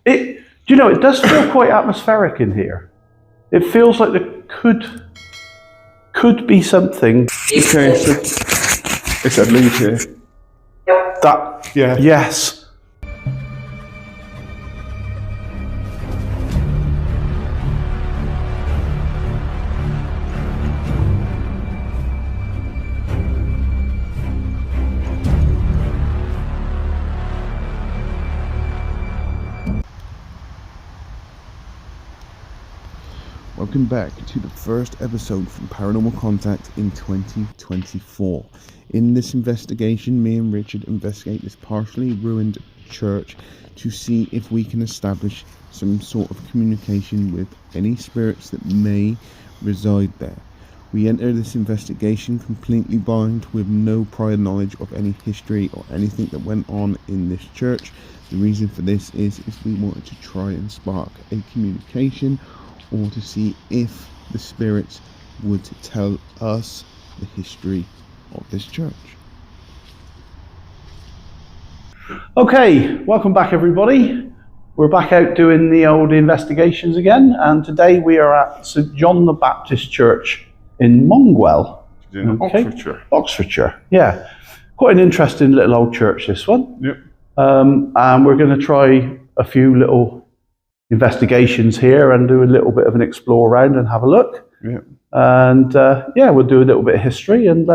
Do you know, it does feel quite atmospheric in here. It feels like there could be something. Okay, so it's a lead here. That, Yeah. yes. Welcome back to the first episode from Paranormal Contact in 2024. In this investigation, me and Richard investigate this partially ruined church to see if we can establish some sort of communication with any spirits that may reside there. We enter this investigation completely blind with no prior knowledge of any history or anything that went on in this church. The reason for this is we wanted to try and spark a communication, or to see if the spirits would tell us the history of this church. Okay, welcome back everybody. We're back out doing the old investigations again, and today we are at St John the Baptist Church in Mongwell. In Oxfordshire. Oxfordshire, yeah. Quite an interesting little old church, this one. Yep. And we're going to try a few little investigations here and do a little bit of an explore around and have a look. Yeah. And yeah, we'll do a little bit of history and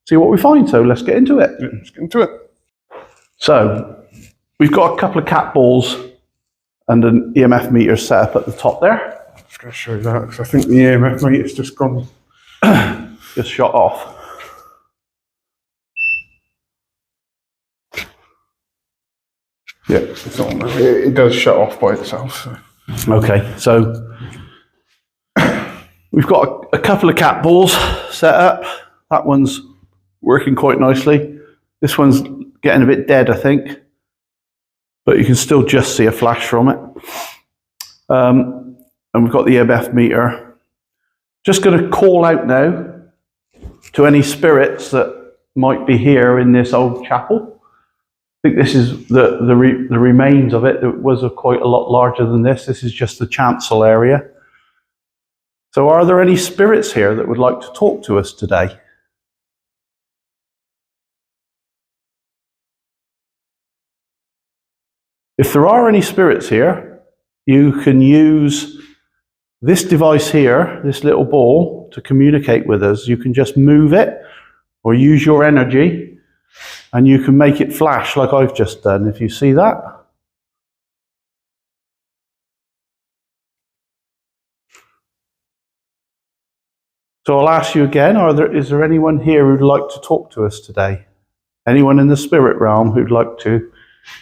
see what we find. So let's get into it. Yeah, let's get into it. So we've got a couple of cat balls and an EMF meter set up at the top there. I'm just going to show you that because I think the EMF meter's just gone. Just shot off. Yeah, it's on there. It does shut off by itself. So. Okay, so we've got a couple of cat balls set up. That one's working quite nicely. This one's getting a bit dead, I think, but you can still just see a flash from it. And we've got the EMF meter. Just going to call out now to any spirits that might be here in this old chapel. I think this is the remains of it. It was quite a lot larger than this. This is just the chancel area. So are there any spirits here that would like to talk to us today? If there are any spirits here, you can use this device here, this little ball, to communicate with us. You can just move it or use your energy, and you can make it flash like I've just done, if you see that. So I'll ask you again, is there anyone here who'd like to talk to us today? Anyone in the spirit realm who'd like to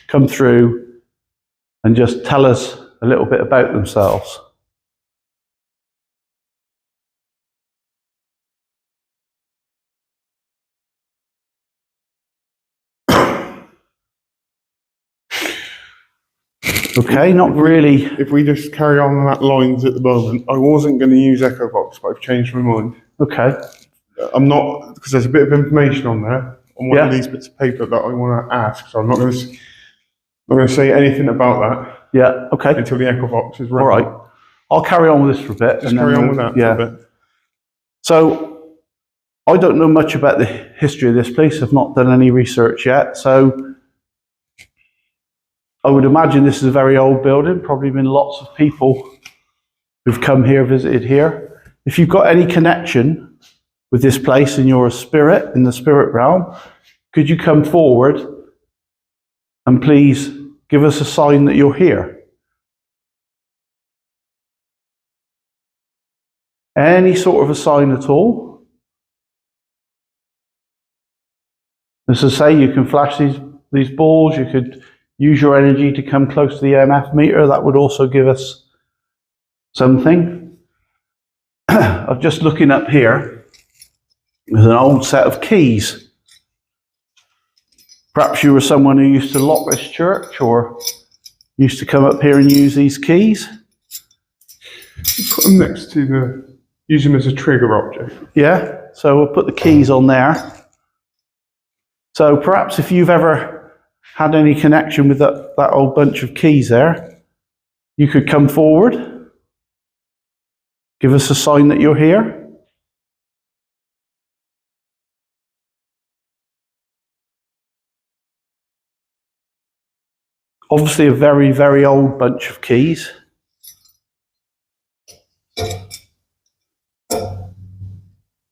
come through and just tell us a little bit about themselves? Okay, not really. If we just carry on that lines at the moment, I wasn't going to use Echo Box, but I've changed my mind. Okay. I'm not, because there's a bit of information on there, on one of these bits of paper that I want to ask, so I'm not going to say anything about that. Yeah, okay. Until the Echo Box is ready. All right. I'll carry on with this for a bit. Just carry on with that for a bit. So, I don't know much about the history of this place. I've not done any research yet, so I would imagine this is a very old building, probably been lots of people who've come here, visited here. If you've got any connection with this place and you're a spirit in the spirit realm, could you come forward and please give us a sign that you're here? Any sort of a sign at all. As I say, you can flash these balls, you could use your energy to come close to the EMF meter. That would also give us something. I'm just looking up here. There's an old set of keys. Perhaps you were someone who used to lock this church or used to come up here and use these keys. Put them next to use them as a trigger object. Yeah, so we'll put the keys on there. So perhaps if you've ever had any connection with that old bunch of keys there, You could come forward. Give us a sign that you're here. Obviously a very, very old bunch of keys.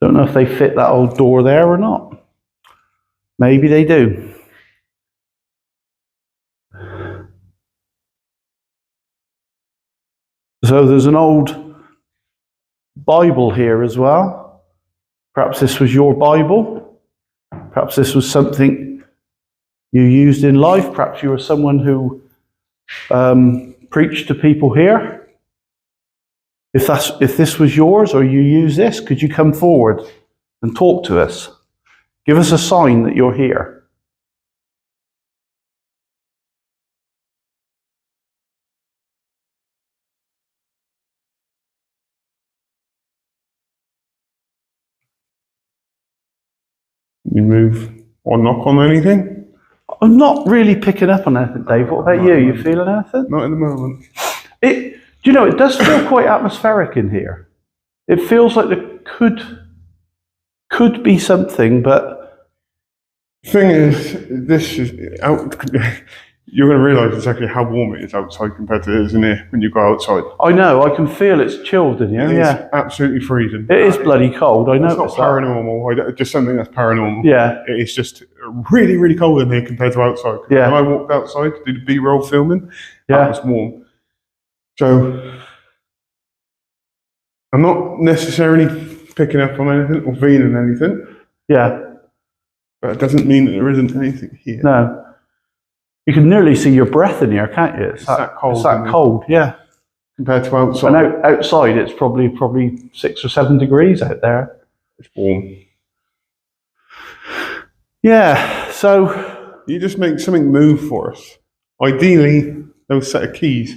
Don't know if they fit that old door there or not. Maybe they do. So there's an old Bible here as well. Perhaps this was your Bible. Perhaps this was something you used in life. Perhaps you were someone who preached to people here. If this was yours or you use this, could you come forward and talk to us? Give us a sign that you're here. You move or knock on anything? I'm not really picking up on anything, Dave. What about you? You feeling anything? Not at the moment. Do you know, it does feel quite atmospheric in here. It feels like there could be something, but... The thing is, this is out. You're going to realise exactly how warm it is outside compared to it is in here when you go outside. I know, I can feel it's chilled in here, It's absolutely freezing. It is bloody cold, I know. It's not paranormal, just something that's paranormal. Yeah. It is just really, really cold in here compared to outside. Yeah. When I walked outside to do the B-roll filming, Yeah. that was warm. So, I'm not necessarily picking up on anything or feeling anything. Yeah. But it doesn't mean that there isn't anything here. No. You can nearly see your breath in here, can't you? It's that cold. It's that cold, yeah. Compared to outside. And outside, it's probably 6 or 7 degrees out there. It's warm. Yeah, so... You just make something move for us. Ideally, those set of keys.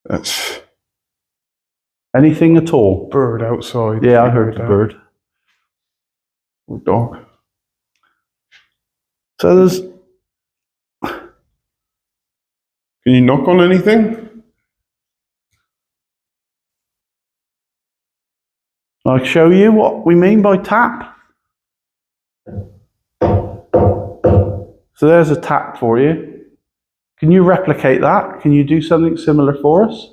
That's... Anything at all? Bird outside. Yeah, I heard the bird. Or dog. So there's... Can you knock on anything? I'll show you what we mean by tap. So there's a tap for you. Can you replicate that? Can you do something similar for us?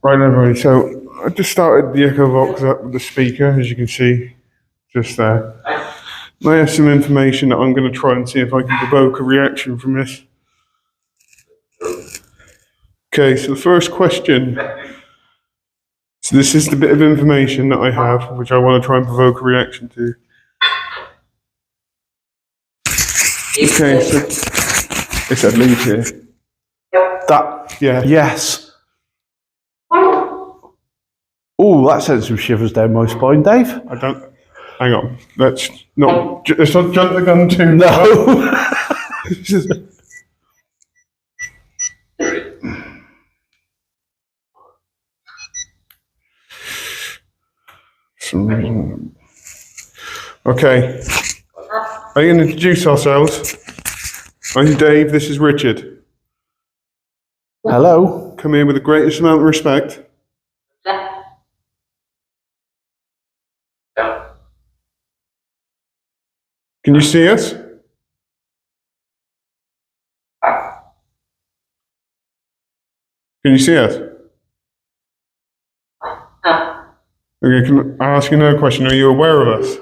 Right, everybody, so I just started the Echo Vox up with the speaker, as you can see, just there. I have some information that I'm going to try and see if I can provoke a reaction from this. Okay, so the first question. So this is the bit of information that I have, which I want to try and provoke a reaction to. Okay, so it's at least here. That, Yeah. yes. Oh, that sent some shivers down my spine, Dave. I don't. Hang on. Let's not jump the gun too. No. Okay. Are you going to introduce ourselves? I'm Dave. This is Richard. Hello. Come here with the greatest amount of respect. Can you see us? Can you see us? Okay, can I ask you another question? Are you aware of us?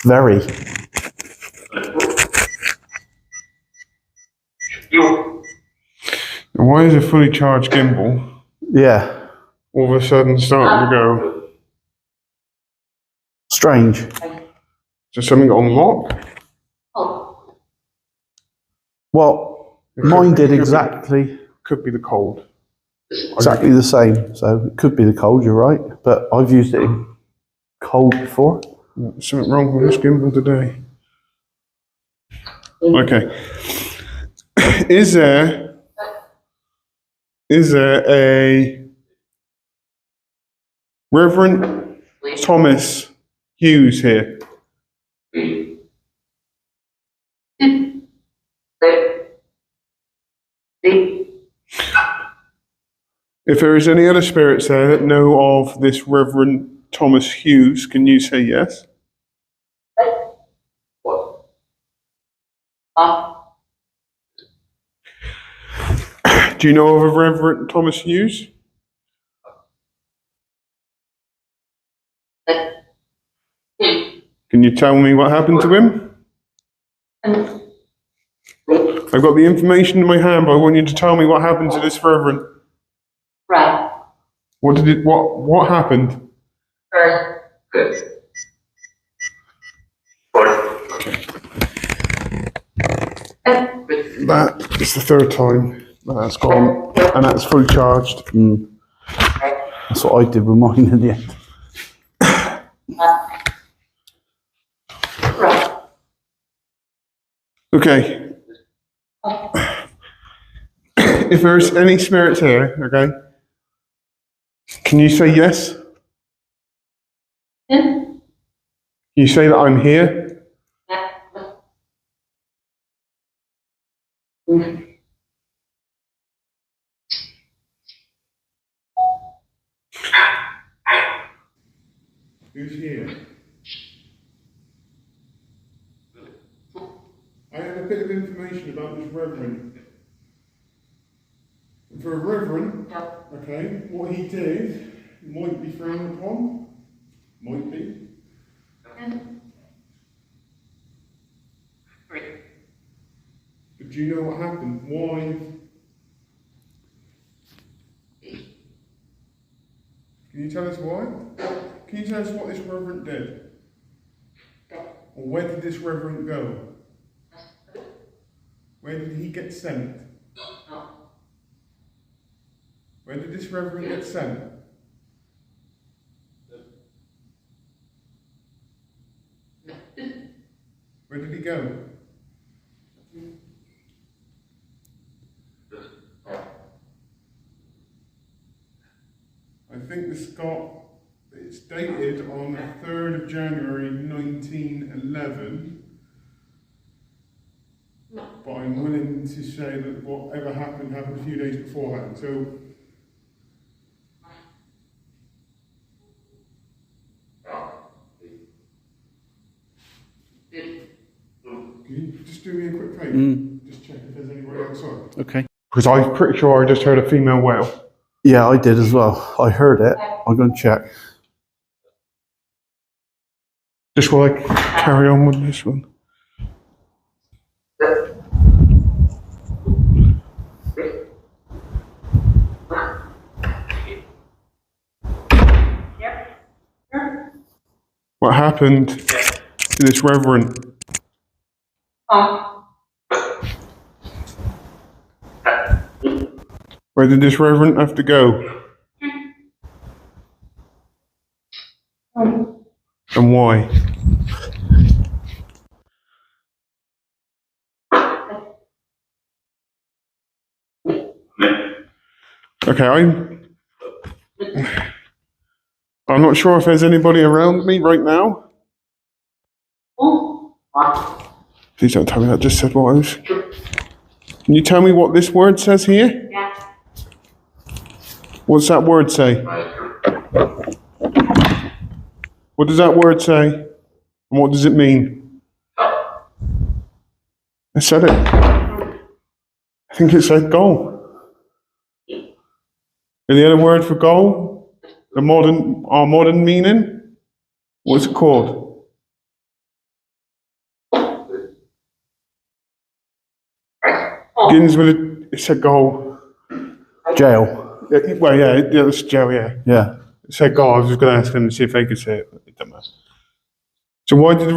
Very. And why is a fully charged gimbal Yeah. all of a sudden starting to go? Strange. Is there something on lock? Well, mine did exactly. Could be the cold. exactly the same. So it could be the cold, you're right, but I've used it in cold before. Something wrong with this gimbal today. Okay. Is there a Reverend Thomas Hughes here? If there is any other spirits there that know of this Reverend Thomas Hughes, can you say yes? Do you know of a Reverend Thomas Hughes? Can you tell me what happened to him? I've got the information in my hand, but I want you to tell me what happened to this Reverend. Right. What happened? That is the third time that's gone, and that's fully charged. That's what I did with mine in the end. Okay. If there's any spirits here, okay, can you say yes? Can you say that I'm here? Who's here? I have a bit of information about this reverend. For a reverend, okay, what he did might be frowned upon. Might be. But do you know what happened? Why? Can you tell us why? Can you tell us what this reverend did? Or where did this reverend go? Where did he get sent? Where did this reverend get sent? Where did he go? I think it's dated on the 3rd of January 1911, but I'm willing to say that whatever happened a few days beforehand. So, can you just do me a quick favour? Just check if there's anybody outside. Okay. Because I'm pretty sure I just heard a female wail. Yeah, I did as well. I heard it. I'm going to check. Just while I carry on with this one. What happened to this reverend? Where did this reverend have to go? And why? Okay, I'm not sure if there's anybody around me right now. Please don't tell me that just said what I was. Can you tell me what this word says here? What's that word say? What does that word say? And what does it mean? I said it. I think it said goal. And the other word for goal? Our modern meaning? What's it called? Begins with it said goal. Jail. Yeah, well, yeah, it's jail, yeah. Yeah. It said goal. I was just going to ask them to see if they could say it, but it doesn't matter. So why did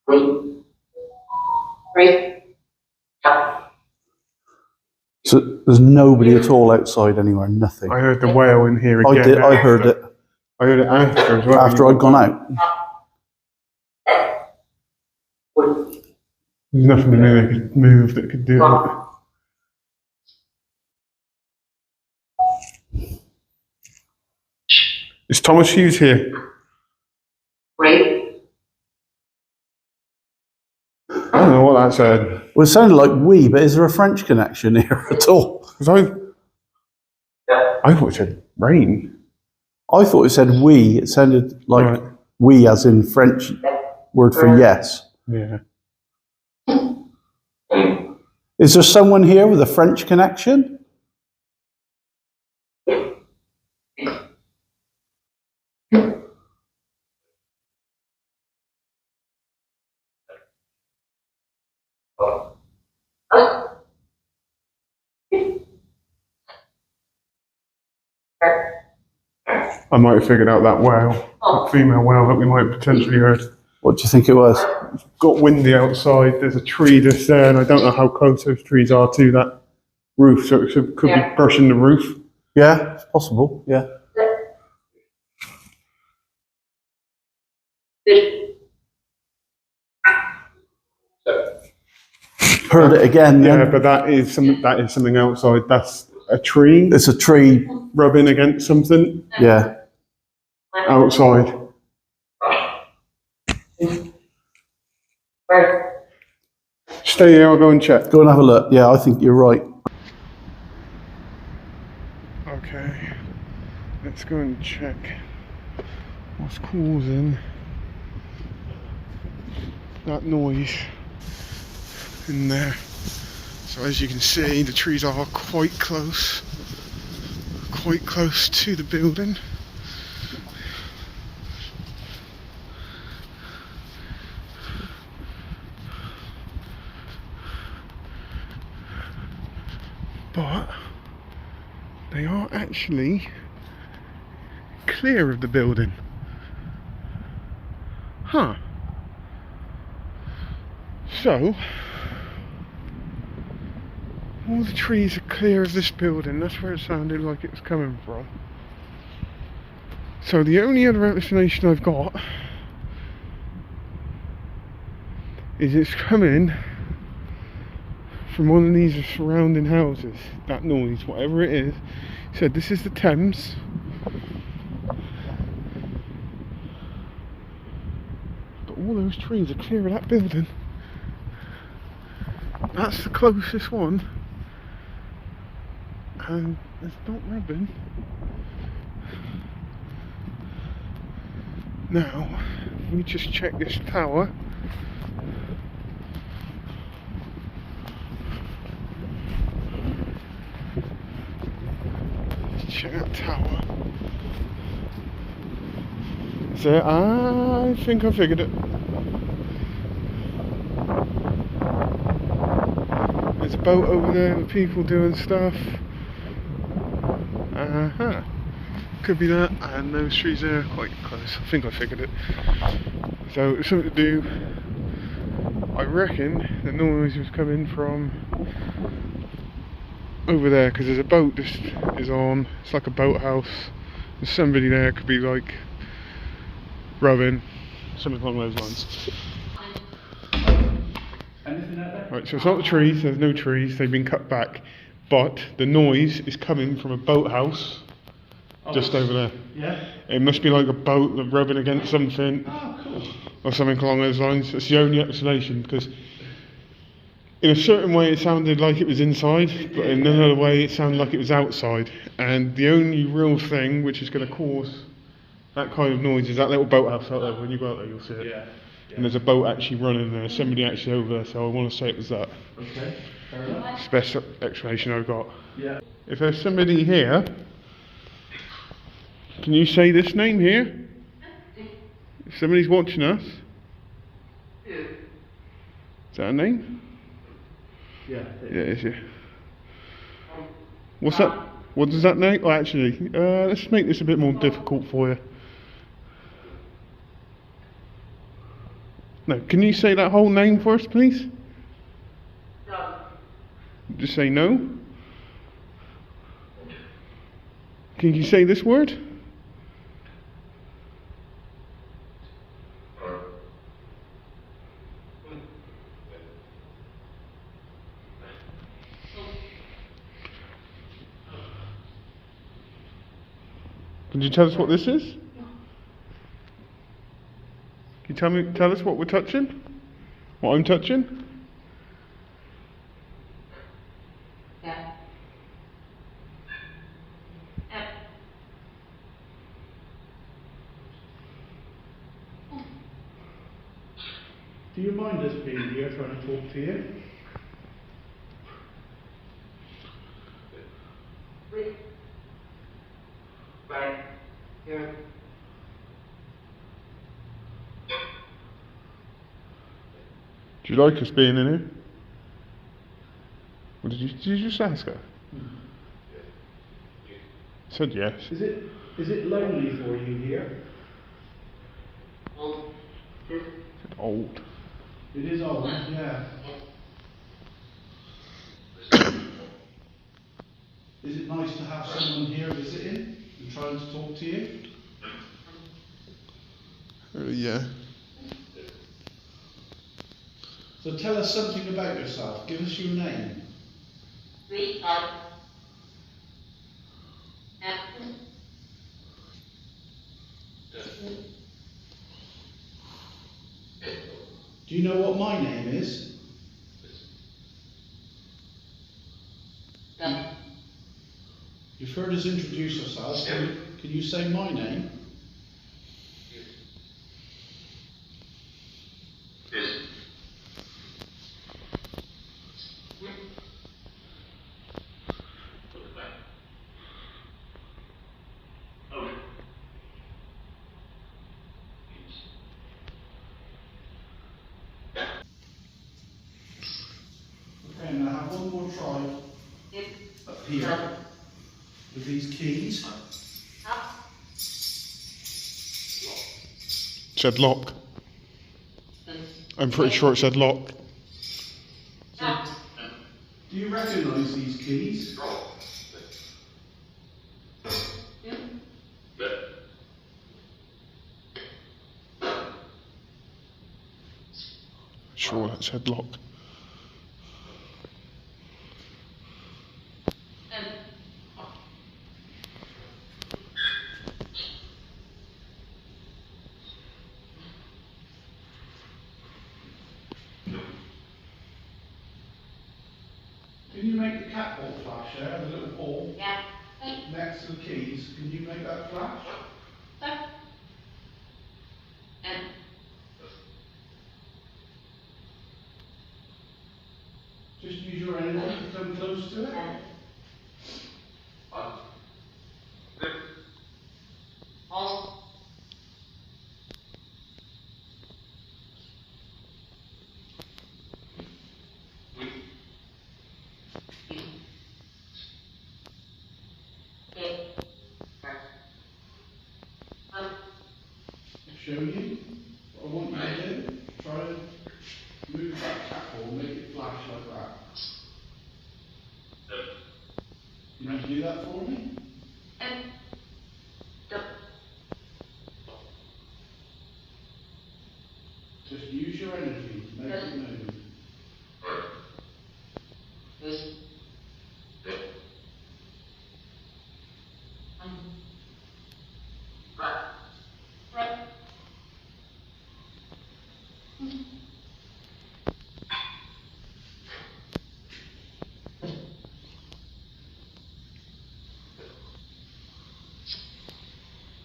Three. So there's nobody at all outside anywhere, nothing. I heard the whale in here I again. did. I heard it I heard it after as well. after I'd gone out. There's nothing in there that could move that could do it. Is Thomas Hughes here? Three. I don't know what that said. Well, it sounded like we, but is there a French connection here at all? Because I thought it said rain. I thought it said we. It sounded like Right. we, as in French word for yes. Yeah. Is there someone here with a French connection? I might have figured out that whale, that female whale that we might have potentially heard. What do you think it was? Got windy outside, there's a tree just there, and I don't know how close those trees are to that roof, so it could be brushing the roof. Yeah, it's possible. Yeah. Heard it again. Yeah, Then. but that is something outside. That's a tree It's a tree. rubbing against something Yeah. outside. Stay here, I'll go and check. Go and have a look. Yeah, I think you're right. Okay, let's go and check what's causing that noise in there. So as you can see, the trees are quite close to the building. But they are actually clear of the building. Huh. So, all the trees are clear of this building. That's where it sounded like it was coming from. So the only other explanation I've got is it's coming from one of these surrounding houses. That noise, whatever it is. He said this is the Thames. But all those trees are clear of that building. That's the closest one. And it's not rubbing. Now, let me just check this tower. Check that tower. So I think I figured it. There's a boat over there with people doing stuff. Could be that, and those trees there are quite close. I think I figured it. So it's something to do. I reckon the noise was coming from over there, because there's a boat just is on. It's like a boathouse. There's somebody there, could be like rubbing, something along those lines. Right, so it's not the trees, there's no trees, they've been cut back, but the noise is coming from a boathouse just over there. Yeah. It must be like a boat that's rubbing against something, or something along those lines. That's the only explanation, because in a certain way it sounded like it was inside, but in another way it sounded like it was outside. And the only real thing which is going to cause that kind of noise is that little boathouse out there. When you go out there you'll see it. Yeah. And there's a boat actually running there, somebody actually over there, so I want to say it was that. Okay. Fair enough. It's the best explanation I've got. Yeah. If there's somebody here, can you say this name here? If somebody's watching us, is that a name? Yeah. Yeah, it is, yeah. What's that? What does that name? Oh, actually, let's make this a bit more difficult for you. No, can you say that whole name first, please? No. Just say no. Can you say this word? Can you tell us what this is? Can you tell us what we're touching? What I'm touching? Yeah. Do you mind us being here trying to talk to you? Right. Here. Do you like us being in here? What did you just ask her? Said yes. Is it lonely for you here? Said old. It is old, yeah. Is it nice to have someone here visiting and trying to talk to you? Yeah. So tell us something about yourself. Give us your name. Sweetheart. Do you know what my name is? You've heard us introduce ourselves. Can you say my name? Okay, I'm going to have one more try up here with these keys. Said lock. I'm pretty sure it said lock. So, do you recognise these keys? Sure that said lock. Can you make the cat ball flash there, the little ball Yeah. next to the keys? Can you make that flash? Just use your energy to come close to it. Show you what I want you to do. Try and move that cat ball, make it flash like that. Can you do that for me? Just use your energy to make it move.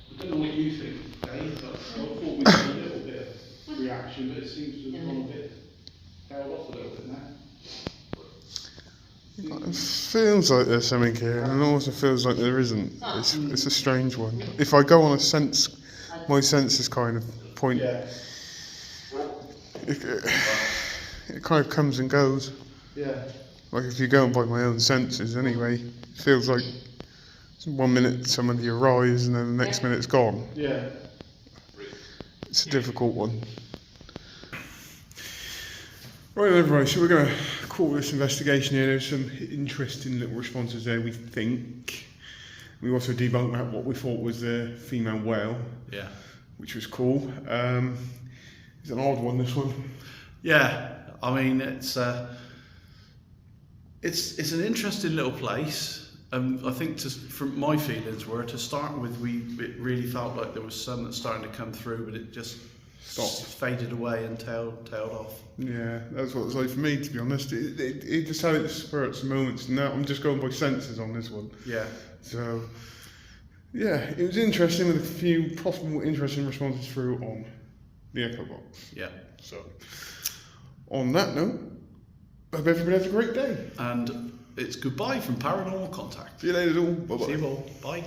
I don't know what you think, Dave, but I thought we had a little bit of reaction, but it seems to have gone a bit held off a little bit now. It feels like there's something here, and it also feels like there isn't. It's a strange one. If I go on a sense, my senses kind of point. Yeah, It kind of comes and goes. yeah. Like if you're going by my own senses, anyway, it feels like 1 minute somebody arrives and then the next minute it's gone. Yeah. It's a difficult one. Right, everybody, so we're going to call this investigation here. There's some interesting little responses there, we think. We also debunked that what we thought was the female whale. Yeah. Which was cool. It's an odd one, this one. Yeah, I mean, it's an interesting little place. I think from my feelings were, to start with, it really felt like there was some that's starting to come through, but it just faded away and tailed off. Yeah, that's what it was like for me, to be honest. It just had its spurts and moments. Now I'm just going by senses on this one. Yeah. So, yeah, it was interesting with a few possible interesting responses through on the Echo Box. Yeah. So, on that note, I hope everybody has a great day. And it's goodbye from Paranormal Contact. See you later, all. Bye-bye. See you all. Bye.